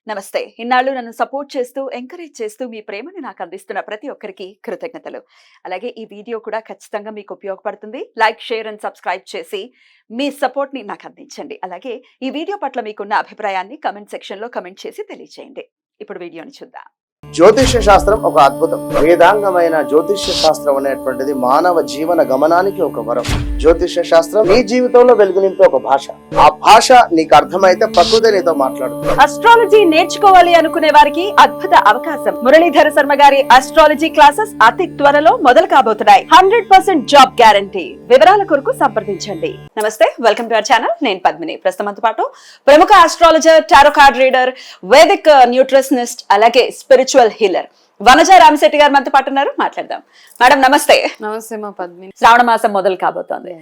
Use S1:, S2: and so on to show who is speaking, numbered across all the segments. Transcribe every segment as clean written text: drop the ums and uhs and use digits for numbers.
S1: నమస్తే. ఇన్నాళ్ళు నన్ను సపోర్ట్ చేస్తూ, ఎంకరేజ్ చేస్తూ మీ ప్రేమని నాకు అందిస్తున్న ప్రతి ఒక్కరికి కృతజ్ఞతలు. అలాగే ఈ వీడియో కూడా ఖచ్చితంగా మీకు ఉపయోగపడుతుంది. లైక్, షేర్ అండ్ సబ్స్క్రైబ్ చేసి మీ సపోర్ట్‌ని నాకు అందించండి. అలాగే ఈ వీడియో పట్ల మీకున్న అభిప్రాయాన్ని కామెంట్ సెక్షన్‌లో కామెంట్ చేసి తెలియజేయండి. ఇప్పుడు వీడియోని చూద్దాం.
S2: జ్యోతిష్య శాస్త్రం ఒక అద్భుతం. వేదాంగమైన జ్యోతిష్య శాస్త్రం అనేటువంటిది మానవ జీవన గమనానికి ఒక వరం. జ్యోతిష్య శాస్త్రం నీ జీవితంలో వెలుగునింపే ఒక భాష. ఆ భాష నీకు అర్థమైతే ప్రకృతి నీతో మాట్లాడుతుంది.
S1: అస్ట్రాలజీ నేర్చుకోవాలి అనుకునే వారికి అద్భుత అవకాశం. మురళీధర శర్మ గారి అస్ట్రాలజీ క్లాసెస్ అతి త్వరలో మొదలు కాబోతున్నాయి. 100% జాబ్ గ్యారంటీ. వివరాల కొరకు సంప్రదించండి. నమస్తే, వెల్కమ్ టు అవర్ ఛానల్. నేను పద్మిని. ప్రస్తుతంతో పాటు ప్రముఖ astrologer, tarot card reader, Vedic nutritionist, అలాగే స్పిరిచువల్ హీలర్ వనజ రామశెట్టి గారు మనతో పాటు ఉన్నారు. మాట్లాడదాం. మేడం నమస్తే.
S3: నమస్తే మా పద్మిని.
S1: శ్రావణ మాసం మొదలు కాబోతోంది.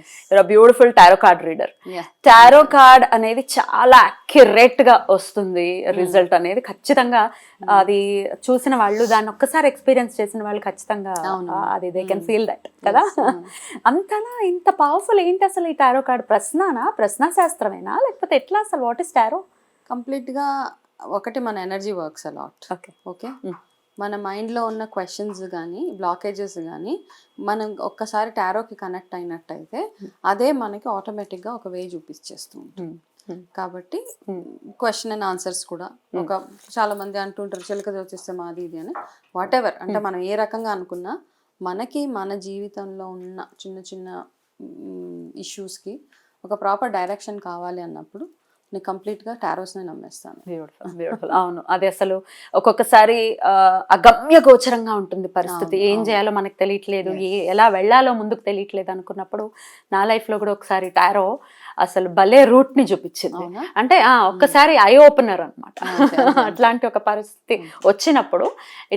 S1: Beautiful tarot card reader. Tarot card అనేది చాలా అక్యురేట్ గా వస్తుంది. రిజల్ట్ అనేది ఖచ్చితంగా అది చూసిన వాళ్ళు, దాన్ని ఒక్కసారి ఎక్స్పీరియన్స్ చేసిన వాళ్ళు ఖచ్చితంగా అది దే కెన్ ఫీల్ దట్ కదా. అంతనా ఇంత పవర్ఫుల్ ఏంటి అసలు ఈ టారో కార్డ్? ప్రశ్న శాస్త్రమేనా లేకపోతే ఎట్లా అసలు? What is tarot?
S3: కంప్లీట్ గా ఒకటి మన ఎనర్జీ వర్క్స్ అలాట్. ఓకే, మన మైండ్లో ఉన్న క్వశ్చన్స్ కానీ బ్లాకేజెస్ కానీ మనం ఒక్కసారి టారోకి కనెక్ట్ అయినట్టయితే అదే మనకి ఆటోమేటిక్గా ఒక వే చూపించేస్తూ ఉంటుంది. కాబట్టి క్వశ్చన్ అండ్ ఆన్సర్స్ కూడా ఒక చాలా మంది అంటుంటారు చిలక జ్యోతిస్తే మాది ఇది అని. వాట్ ఎవర్ అంటే మనం ఏ రకంగా అనుకున్నా మనకి మన జీవితంలో ఉన్న చిన్న చిన్న ఇష్యూస్కి ఒక ప్రాపర్ డైరెక్షన్ కావాలి అన్నప్పుడు నేను కంప్లీట్గా టారోస్ని నమ్మేస్తాను.
S1: బ్యూటిఫుల్. అవును, అది అసలు ఒక్కొక్కసారి అగమ్య గోచరంగా ఉంటుంది పరిస్థితి. ఏం చేయాలో మనకు తెలియట్లేదు, ఎలా వెళ్ళాలో ముందుకు తెలియట్లేదు అనుకున్నప్పుడు నా లైఫ్లో కూడా ఒకసారి టారో అసలు భలే రూట్ ని చూపించింది. అంటే ఒక్కసారి ఐ ఓపెనర్ అనమాట. అట్లాంటి ఒక పరిస్థితి వచ్చినప్పుడు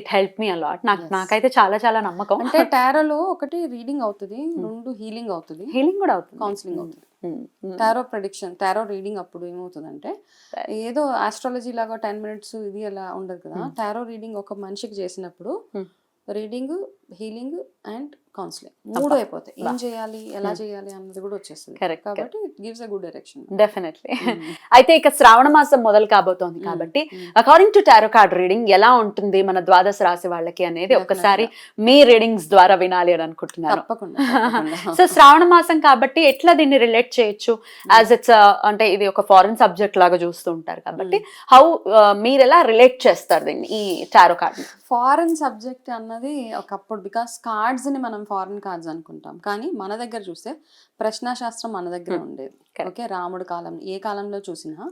S1: ఇట్ హెల్ప్ మీ అలాట్. నాకైతే చాలా చాలా నమ్మకం.
S3: అంటే టారోలో ఒకటి రీడింగ్ అవుతుంది, రెండు హీలింగ్ అవుతుంది,
S1: హీలింగ్ కూడా అవుతుంది,
S3: కౌన్సిలింగ్ అవుతుంది. టారో ప్రెడిక్షన్, టారో రీడింగ్ అప్పుడు ఏమవుతుందంటే ఏదో ఆస్ట్రాలజీ లాగా 10 minutes ఇది అలా ఉండదు కదా. టారో రీడింగ్ ఒక మనిషికి చేసినప్పుడు రీడింగ్, హీలింగ్ అండ్ కౌన్సిలింగ్ మూడు అయిపోతాయి. ఏం చేయాలి, ఎలా చేయాలి అన్నది కూడా వచ్చేస్తుంది. కాబట్టి it gives a good direction.
S1: Definitely. అయితే ఇక శ్రావణ మాసం మొదలు కాబోతోంది కాబట్టి according to tarot card reading ఎలా ఉంటుంది మన ద్వాదశ రాశి వాళ్ళకి అనేది ఒకసారి మీ రీడింగ్స్ ద్వారా వినాలి అని అనుకుంటున్నాను. సో శ్రావణ మాసం కాబట్టి ఎట్లా దీన్ని రిలేట్ చేయొచ్చు? యాజ్ ఇట్స్ అంటే ఇది ఒక ఫారెన్ సబ్జెక్ట్ లాగా చూస్తూ ఉంటారు కాబట్టి హౌ మీరు ఎలా రిలేట్ చేస్తారు దీన్ని, ఈ టారో కార్డ్?
S3: ఫారెన్ సబ్జెక్ట్ అన్నది ఒకప్పుడు, బికాస్ కార్డ్స్ ని మనం ఫారెన్ కార్డ్స్ అనుకుంటాం, కానీ మన దగ్గర చూస్తే ప్రశ్నాశాస్త్రం మన దగ్గర ఉండేది. ఓకే, రాముడు కాలం, ఏ కాలంలో చూసినా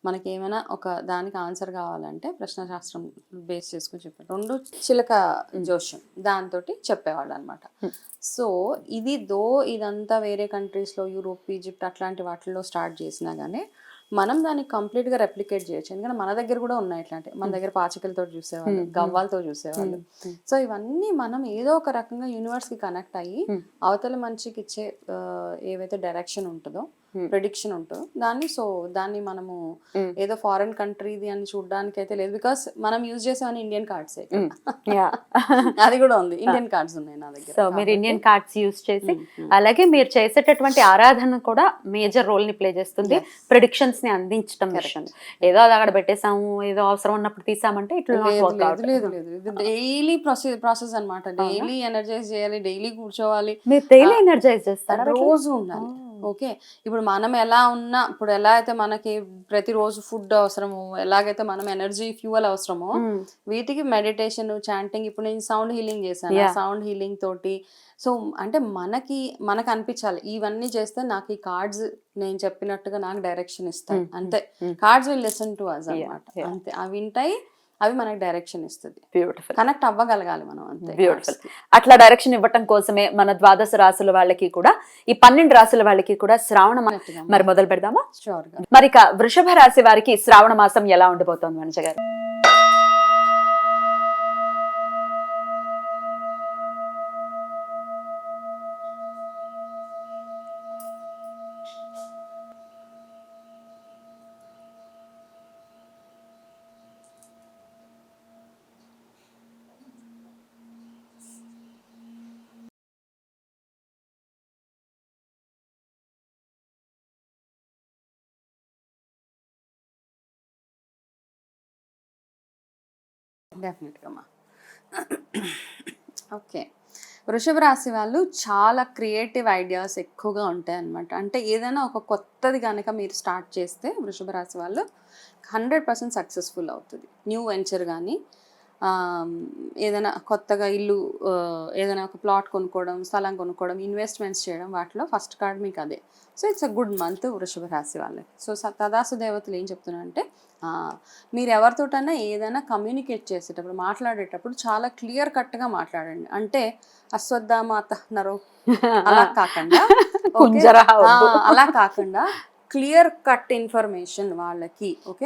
S3: మనకి ఏమైనా ఒక దానికి ఆన్సర్ కావాలంటే ప్రశ్నాశాస్త్రం బేస్ చేసుకుని చెప్పారు. రెండు చిలక జోష్యం దాంతో చెప్పేవాళ్ళు అనమాట. సో ఇదంతా వేరే కంట్రీస్లో, యూరోప్, ఈజిప్ట్ అట్లాంటి వాటిల్లో స్టార్ట్ చేసినా కానీ మనం దాన్ని కంప్లీట్గా రెప్లికేట్ చేయొచ్చు. ఎందుకంటే మన దగ్గర కూడా ఉన్నాయి ఇట్లాంటి. మన దగ్గర పాచికలతో చూసేవాళ్ళు, గవ్వాలతో చూసేవాళ్ళు. సో ఇవన్నీ మనం ఏదో ఒక రకంగా యూనివర్స్కి కనెక్ట్ అయ్యి అవతల మనిషికి ఇచ్చే ఏవైతే డైరెక్షన్ ఉంటుందో, ప్రెడిక్షన్ ఉంటుందో దాన్ని మనము ఏదో ఫారెన్ కంట్రీది అని చూడడానికి అయితే లేదు. బికాస్ మనం యూజ్ చేసేవన్నీ ఇండియన్ కార్డ్స్. అది కూడా ఉంది, ఇండియన్ కార్డ్స్ ఉన్నాయి నా దగ్గర.
S1: సో మీరు ఇండియన్ కార్డ్స్ యూజ్ చేసి, అలాగే మీరు చేసేటటువంటి ఆరాధన కూడా మేజర్ రోల్ ని ప్లే చేస్తుంది ప్రెడిక్షన్స్ ని అందించడం విషయం. ఏదో అది అక్కడ పెట్టేసాము, ఏదో అవసరం ఉన్నప్పుడు తీసామంటే ఇట్లా
S3: లేదు. ఇది డైలీ ప్రాసెస్ అనమాట. డైలీ ఎనర్జైజ్ చేయాలి, డైలీ కూర్చోవాలి.
S1: మీరు డైలీ ఎనర్జైజ్ చేస్తారా?
S3: రోజు ఉండాలి. ఓకే, ఇప్పుడు మనం ఎలా ఉన్నా, ఇప్పుడు ఎలా అయితే మనకి ప్రతిరోజు ఫుడ్ అవసరమో, ఎలాగైతే మనం ఎనర్జీ ఫ్యూయల్ అవసరమో, వీటికి మెడిటేషన్, చాంటింగ్. ఇప్పుడు నేను సౌండ్ హీలింగ్ చేశాను, సౌండ్ హీలింగ్ తోటి. సో అంటే మనకు అనిపించాలి ఇవన్నీ చేస్తే నాకు ఈ కార్డ్స్ నేను చెప్పినట్టుగా నాకు డైరెక్షన్ ఇస్తాయి. అంతే, cards will listen to us అన్నమాట. అంతే, అవి వింటాయి, అవి మనకి డైరెక్షన్ ఇస్తుంది.
S1: బ్యూటిఫుల్.
S3: కనెక్ట్ అవ్వగలగాలి మనం, అంతే.
S1: బ్యూటిఫుల్. అట్లా డైరెక్షన్ ఇవ్వటం కోసమే మన ద్వాదశ రాశుల వాళ్ళకి కూడా, ఈ 12 రాశుల వాళ్ళకి కూడా శ్రావణ మరి మొదలు పెడదామా?
S3: షూర్ గా.
S1: మరి ఇక వృషభ రాశి వారికి శ్రావణ మాసం ఎలా ఉండబోతోంది వనజ గారు?
S3: డెఫినెట్గా అమ్మా. ఓకే, వృషభ రాశి వాళ్ళు చాలా క్రియేటివ్ ఐడియాస్ ఎక్కువగా ఉంటాయి అన్నమాట. అంటే ఏదైనా ఒక కొత్తది కనుక మీరు స్టార్ట్ చేస్తే వృషభ రాశి వాళ్ళు 100% సక్సెస్ఫుల్ అవుతుంది. న్యూ వెంచర్ కానీ ఏదైనా కొత్తగా ఇల్లు ఏదైనా ఒక ప్లాట్ కొనుక్కోవడం, స్థలం కొనుక్కోవడం, ఇన్వెస్ట్మెంట్స్ చేయడం, వాటిలో ఫస్ట్ కార్డ్ మీకు అదే. So it's a good month వృషభ రాశి వాళ్ళకి. సో తదాసు దేవతలు ఏం చెప్తున్నారంటే మీరు ఎవరితోటైనా ఏదైనా కమ్యూనికేట్ చేసేటప్పుడు, మాట్లాడేటప్పుడు చాలా క్లియర్ కట్గా మాట్లాడండి. అంటే అశ్వత్థామాత నరో అలా కాకుండా అలా కాకుండా క్లియర్ కట్ ఇన్ఫర్మేషన్ వాళ్ళకి. ఓకే,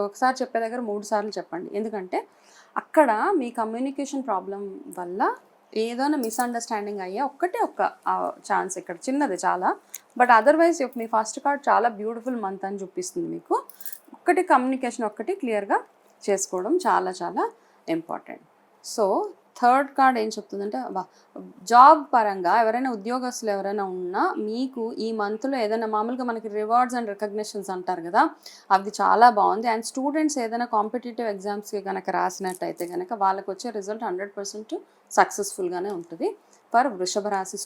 S3: ఒకసారి చెప్పే దగ్గర 3 సార్లు చెప్పండి. ఎందుకంటే అక్కడ మీ కమ్యూనికేషన్ ప్రాబ్లం వల్ల ఏదైనా మిస్అండర్స్టాండింగ్ అయ్యే ఒక్క ఛాన్స్ ఇక్కడ చిన్నది చాలా. But otherwise me first card చాలా బ్యూటిఫుల్ మంత్ అని చూపిస్తుంది మీకు. కమ్యూనికేషన్ ఒక్కటి క్లియర్గా చేసుకోవడం చాలా చాలా ఇంపార్టెంట్. సో థర్డ్ కార్డ్ ఏం చెప్తుందంటే జాబ్ పరంగా ఎవరైనా ఉద్యోగస్తులు ఎవరైనా ఉన్నా మీకు ఈ మంత్లో ఏదైనా మామూలుగా మనకి రివార్డ్స్ అండ్ రికగ్నిషన్స్ అంటారు కదా, అది చాలా బాగుంది. అండ్ స్టూడెంట్స్ ఏదైనా కాంపిటేటివ్ ఎగ్జామ్స్కి కనుక రాసినట్టయితే కనుక వాళ్ళకి వచ్చే రిజల్ట్ 100% సక్సెస్ఫుల్గానే ఉంటుంది ఫర్ వృషభ రాశి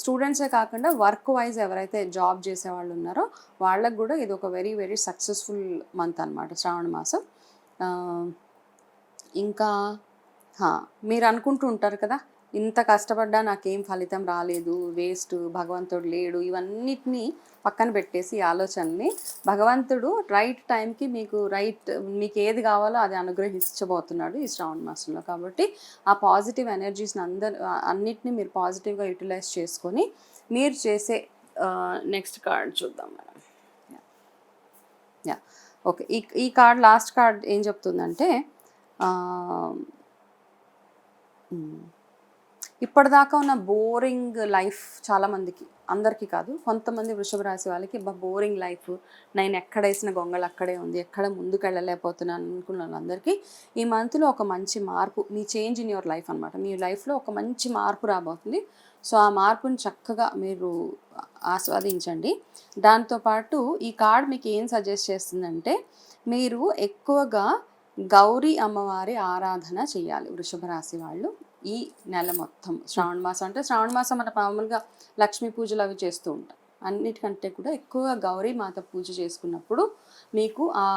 S3: స్టూడెంట్సే కాకుండా వర్క్ వైజ్ ఎవరైతే జాబ్ చేసే వాళ్ళు ఉన్నారో వాళ్ళకు కూడా ఇది ఒక వెరీ వెరీ సక్సెస్ఫుల్ మంత్ అనమాట శ్రావణ మాసం. ఇంకా మీరు అనుకుంటూ ఉంటారు కదా, ఇంత కష్టపడ్డా నాకేం ఫలితం రాలేదు, వేస్ట్, భగవంతుడు లేడు, ఇవన్నిటినీ పక్కన పెట్టేసి ఈ ఆలోచనని భగవంతుడు రైట్ టైంకి మీకు ఏది కావాలో అది అనుగ్రహించబోతున్నాడు ఈ శ్రావణ మాసంలో. కాబట్టి ఆ పాజిటివ్ ఎనర్జీస్ని అన్నిటినీ మీరు పాజిటివ్గా యూటిలైజ్ చేసుకొని మీరు చేసే నెక్స్ట్ కార్డ్ చూద్దాం మనం. ఓకే, ఈ కార్డ్ లాస్ట్ కార్డ్ ఏం చెప్తుందంటే ఇప్పటిదాకా ఉన్న బోరింగ్ లైఫ్ చాలామందికి, అందరికీ కాదు, కొంతమంది వృషభ రాశి వాళ్ళకి బోరింగ్ లైఫ్, నేను ఎక్కడ వేసిన గొంగళి అక్కడే ఉంది, ఎక్కడ ముందుకు వెళ్ళలేకపోతున్నాను అనుకున్న వాళ్ళందరికీ ఈ మంత్లో ఒక మంచి మార్పు, మీ చేంజ్ ఇన్ యువర్ లైఫ్ అనమాట. మీ లైఫ్లో ఒక మంచి మార్పు రాబోతుంది. సో ఆ మార్పుని చక్కగా మీరు ఆస్వాదించండి. దాంతోపాటు ఈ కార్డ్ మీకు ఏం సజెస్ట్ చేస్తుందంటే మీరు ఎక్కువగా గౌరీ అమ్మవారి ఆరాధన చేయాలి వృషభ రాశి వాళ్ళు ఈ నెల మొత్తం. శ్రావణ మాసం అంటే శ్రావణ మాసం మన మామూలుగా లక్ష్మీ పూజలు అవి చేస్తూ ఉంటాం. అన్నిటికంటే కూడా ఎక్కువగా గౌరీ మాత పూజ చేసుకున్నప్పుడు మీకు ఆ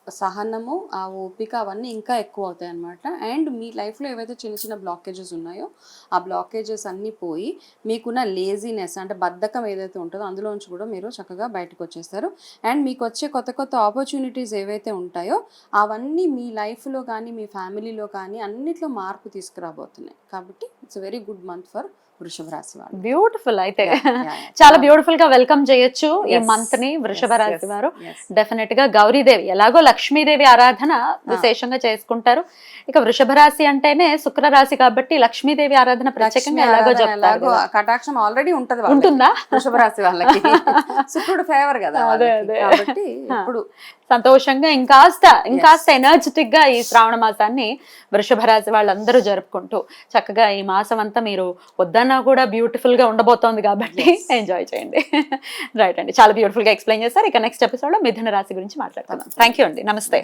S3: సహనము, ఆ ఓపిక అవన్నీ ఇంకా ఎక్కువ అవుతాయి అన్నమాట. అండ్ మీ లైఫ్లో ఏవైతే చిన్న చిన్న బ్లాకేజెస్ ఉన్నాయో ఆ బ్లాకేజెస్ అన్నీ పోయి మీకున్న లేజినెస్ అంటే బద్ధకం ఏదైతే ఉంటుందో అందులోంచి కూడా మీరు చక్కగా బయటకు వచ్చేస్తారు. అండ్ మీకు వచ్చే కొత్త కొత్త ఆపర్చునిటీస్ ఏవైతే ఉంటాయో అవన్నీ మీ లైఫ్లో కానీ మీ ఫ్యామిలీలో కానీ అన్నిట్లో మార్పు తీసుకురాబోతున్నాయి. కాబట్టి it's very good month for వృషభ రాశి వారు.
S1: బ్యూటిఫుల్. అయితే చాలా బ్యూటిఫుల్ గా వెల్కమ్ చేయొచ్చు ఈ మంత్ ని వృషభ రాశి వారు. డెఫినెట్ గా గౌరీదేవి ఎలాగో లక్ష్మీదేవి ఆరాధన విశేషంగా చేసుకుంటారు. ఇక వృషభ రాశి అంటేనే శుక్ర రాశి కాబట్టి లక్ష్మీదేవి ఆరాధన ప్రత్యేకంగా ఎలాగో చెప్తారు.
S3: కటాక్షం ఆల్రెడీ
S1: ఉంటుందా
S3: వృషభ రాశి వాళ్ళకి? శుక్రుడు ఫేవర్ కదా, కాబట్టి ఇప్పుడు
S1: సంతోషంగా ఇంకాస్త ఎనర్జెటిక్ గా ఈ శ్రావణ మాసాన్ని వృషభ రాశి వాళ్ళందరూ జరుపుకుంటూ చక్కగా ఈ మాసం అంతా మీరు వద్దన్నా కూడా బ్యూటిఫుల్ గా ఉండబోతోంది కాబట్టి ఎంజాయ్ చేయండి. రైట్ అండి, చాలా బ్యూటిఫుల్ గా ఎక్స్ప్లెయిన్ చేశారు. ఇక నెక్స్ట్ ఎపిసోడ్ లో మిథున రాశి గురించి మాట్లాడుకుందాం. థ్యాంక్ యూ అండి, నమస్తే.